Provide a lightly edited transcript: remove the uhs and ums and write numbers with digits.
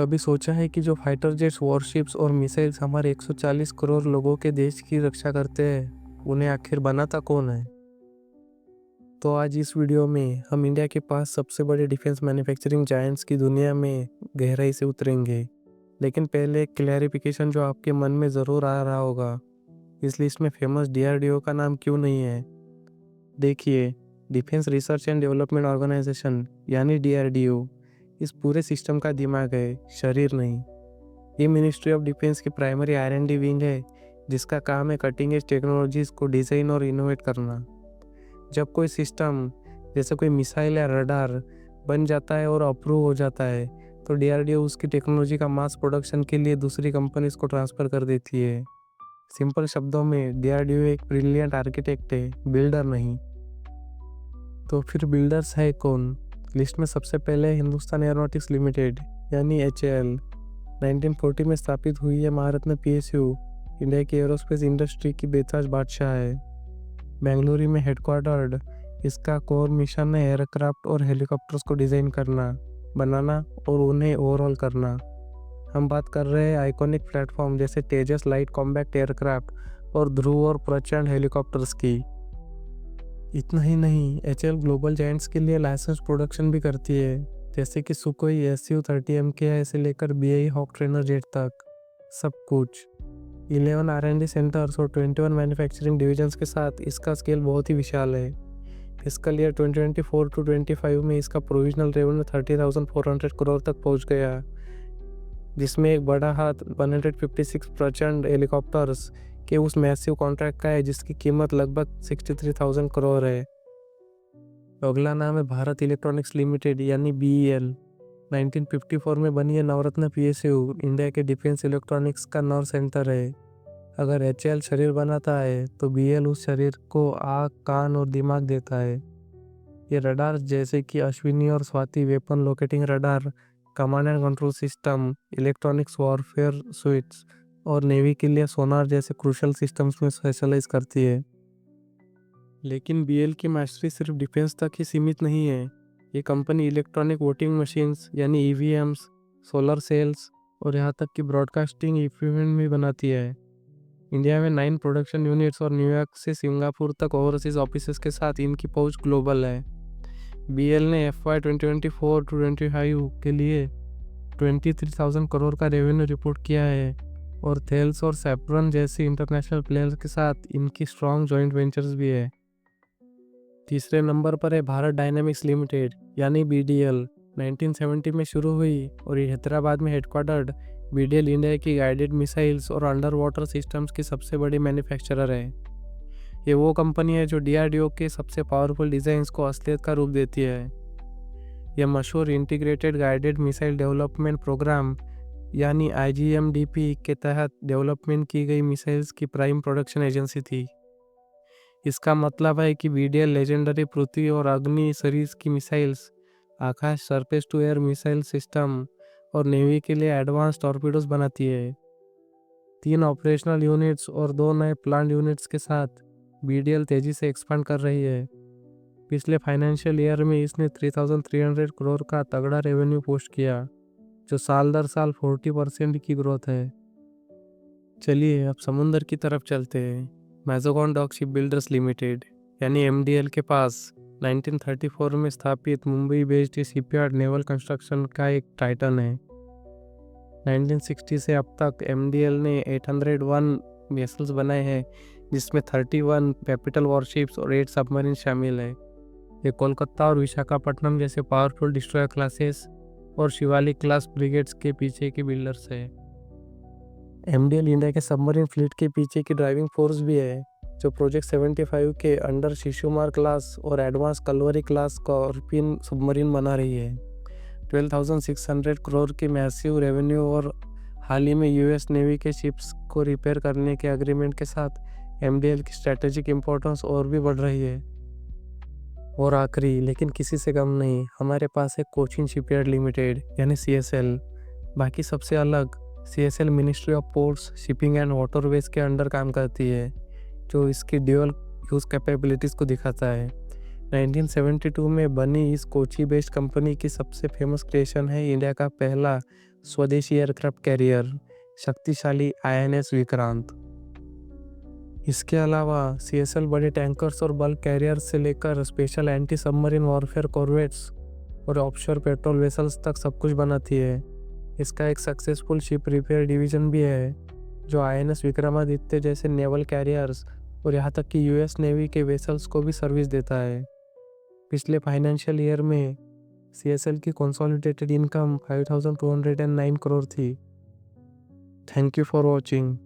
कभी सोचा है कि जो फाइटर जेट्स, वॉरशिप्स और मिसाइल्स हमारे 140 करोड़ लोगों के देश की रक्षा करते हैं, उन्हें आखिर बनाता कौन है? तो आज इस वीडियो में हम इंडिया के पास सबसे बड़े डिफेंस मैन्युफैक्चरिंग जायंट्स की दुनिया में गहराई से उतरेंगे। लेकिन पहले एक क्लैरिफिकेशन जो आपके मन में ज़रूर आ रहा होगा, इस लिस्ट में फेमस DRDO का नाम क्यों नहीं है? देखिए, defence research and development organisation यानी DRDO इस पूरे सिस्टम का दिमाग है, शरीर नहीं। ये मिनिस्ट्री ऑफ डिफेंस की प्राइमरी R&D विंग है, जिसका काम है कटिंग एज टेक्नोलॉजीज को डिज़ाइन और इनोवेट करना। जब कोई सिस्टम जैसे कोई मिसाइल या रडार बन जाता है और अप्रूव हो जाता है, तो DRDO उसकी टेक्नोलॉजी का मास प्रोडक्शन के लिए दूसरी कंपनीज को ट्रांसफ़र कर देती है। सिंपल शब्दों में DRDO एक ब्रिलियंट आर्किटेक्ट है, बिल्डर नहीं। तो फिर बिल्डर्स है कौन? लिस्ट में सबसे पहले हिंदुस्तान एरोनॉटिक्स लिमिटेड यानी HAL 1940 में स्थापित हुई है। महारत्न PSU इंडिया की एरोस्पेस इंडस्ट्री की बेताज बादशाह है। बेंगलुरु में हेडक्वार्टर्ड, इसका कोर मिशन है एयरक्राफ्ट और हेलीकॉप्टर्स को डिज़ाइन करना, बनाना और उन्हें ओवरऑल करना। हम बात कर रहे हैं आइकॉनिक प्लेटफॉर्म जैसे तेजस लाइट कॉम्बैक्ट एयरक्राफ्ट और ध्रुव और प्रचंड हेलीकॉप्टर्स की। इतना ही नहीं, HAL ग्लोबल जायंट्स के लिए लाइसेंस प्रोडक्शन भी करती है, जैसे कि सुकोई Su-30 MKI से लेकर BAE हॉक ट्रेनर जेट तक, सब कुछ। 11 R&D सेंटर्स और 21 मैन्युफैक्चरिंग डिविजन्स के साथ इसका स्केल बहुत ही विशाल है। फिस्कल ईयर 2024 टू 25 में इसका प्रोविजनल रेवेन्यू 30,400 करोड़ तक पहुंच गया, जिसमें एक बड़ा हाथ 156 प्रचंड हेलीकॉप्टर्स के उस मैसिव कॉन्ट्रैक्ट का है, जिसकी कीमत लगभग 63,000 करोड़ है। अगला नाम है भारत इलेक्ट्रॉनिक्स लिमिटेड यानी BEL। 1954 में बनी है नवरत्न PSU इंडिया के डिफेंस इलेक्ट्रॉनिक्स का नर्व सेंटर है। अगर HAL शरीर बनाता है तो BEL उस शरीर को आँख, कान और दिमाग देता है। ये रडार जैसे कि अश्विनी और Swati weapon locating radar, command and control system, electronics warfare sweets और नेवी के लिए सोनार जैसे क्रूशल सिस्टम्स में स्पेशलाइज करती है। लेकिन BEL की मास्टरी सिर्फ डिफेंस तक ही सीमित नहीं है। ये कंपनी इलेक्ट्रॉनिक वोटिंग मशीन्स यानी EVMs, सोलर सेल्स और यहाँ तक कि ब्रॉडकास्टिंग इक्विपमेंट भी बनाती है। इंडिया में 9 प्रोडक्शन यूनिट्स और न्यूयॉर्क से सिंगापुर तक ओवरसीज ऑफिसेस के साथ इनकी पहुंच ग्लोबल है। BEL ने FY 2024 टू 25 के लिए 23,000 करोड़ का रेवेन्यू रिपोर्ट किया है और थेल्स और सैफ्रन जैसी इंटरनेशनल प्लेयर्स के साथ इनकी स्ट्रॉन्ग जॉइंट वेंचर्स भी है। तीसरे नंबर पर है भारत डायनेमिक्स लिमिटेड यानी BDL। 1970 में शुरू हुई और ये हैदराबाद में हेडक्वार्टर्ड BDL इंडिया की गाइडेड मिसाइल्स और अंडर वाटर सिस्टम्स की सबसे बड़ी मैन्युफैक्चरर है। ये वो कंपनी है जो DRDO के सबसे पावरफुल डिज़ाइंस को असलियत का रूप देती है। यह मशहूर integrated guided missile development programme यानी IGMDP के तहत डेवलपमेंट की गई मिसाइल्स की प्राइम प्रोडक्शन एजेंसी थी। इसका मतलब है कि BDL लेजेंडरी पृथ्वी और अग्नि सीरीज की missiles, Akash surface to air missile system और नेवी के लिए एडवांस टॉर्पीडोज बनाती है। 3 ऑपरेशनल यूनिट्स और 2 नए प्लांट यूनिट्स के साथ BDL तेजी से एक्सपांड कर रही है। पिछले फाइनेंशियल ईयर में इसने 3,300 करोड़ का तगड़ा रेवेन्यू पोस्ट किया, जो साल दर साल 40% की ग्रोथ है। चलिए अब समुंदर की तरफ चलते हैं। मैज़ागॉन डॉक शिप बिल्डर्स लिमिटेड यानी MDL के पास 1934 में स्थापित Mumbai based shipyard naval construction का एक टाइटन है। 1960 से अब तक MDL ने 801 वेसल्स बनाए हैं, जिसमें 31 कैपिटल वॉरशिप्स और 8 सबमरीन शामिल है। ये कोलकाता और विशाखापट्टनम जैसे पावरफुल डिस्ट्रॉयर क्लासेस और शिवालिक क्लास ब्रिगेड्स के पीछे की बिल्डर्स है। MDL इंडिया के सबमरीन फ्लीट के पीछे की ड्राइविंग फोर्स भी है, जो प्रोजेक्ट 75 के अंडर शिशुमार क्लास और advance Kalvari class Scorpene submarine बना रही है। 12,600 करोड़ की मैसिव रेवेन्यू और हाल ही में US नेवी के शिप्स को रिपेयर करने के एग्रीमेंट के साथ MDL की स्ट्रेटेजिक इंपॉर्टेंस और भी बढ़ रही है। और आखिरी लेकिन किसी से कम नहीं, हमारे पास है कोचिन शिपयार्ड लिमिटेड यानी CSL। बाकी सबसे अलग CSL ministry of ports, shipping and waterways के अंडर काम करती है, जो इसकी ड्यूअल यूज़ कैपेबिलिटीज़ को दिखाता है। 1972 में बनी इस कोची बेस्ड कंपनी की सबसे फेमस क्रिएशन है इंडिया का पहला स्वदेशी एयरक्राफ्ट कैरियर शक्तिशाली INS विक्रांत। इसके अलावा CSL बड़े टैंकर्स और बल्क कैरियर्स से लेकर special anti submarine warfare corvettes और ऑफशोर पेट्रोल वेसल्स तक सब कुछ बनाती है। इसका एक सक्सेसफुल शिप रिपेयर डिवीजन भी है जो INS विक्रमादित्य जैसे नेवल कैरियर्स और यहाँ तक कि US नेवी के वेसल्स को भी सर्विस देता है। पिछले फाइनेंशियल ईयर में CSL की कंसोलिडेटेड इनकम 5,209 करोड़ थी। Thank you for watching.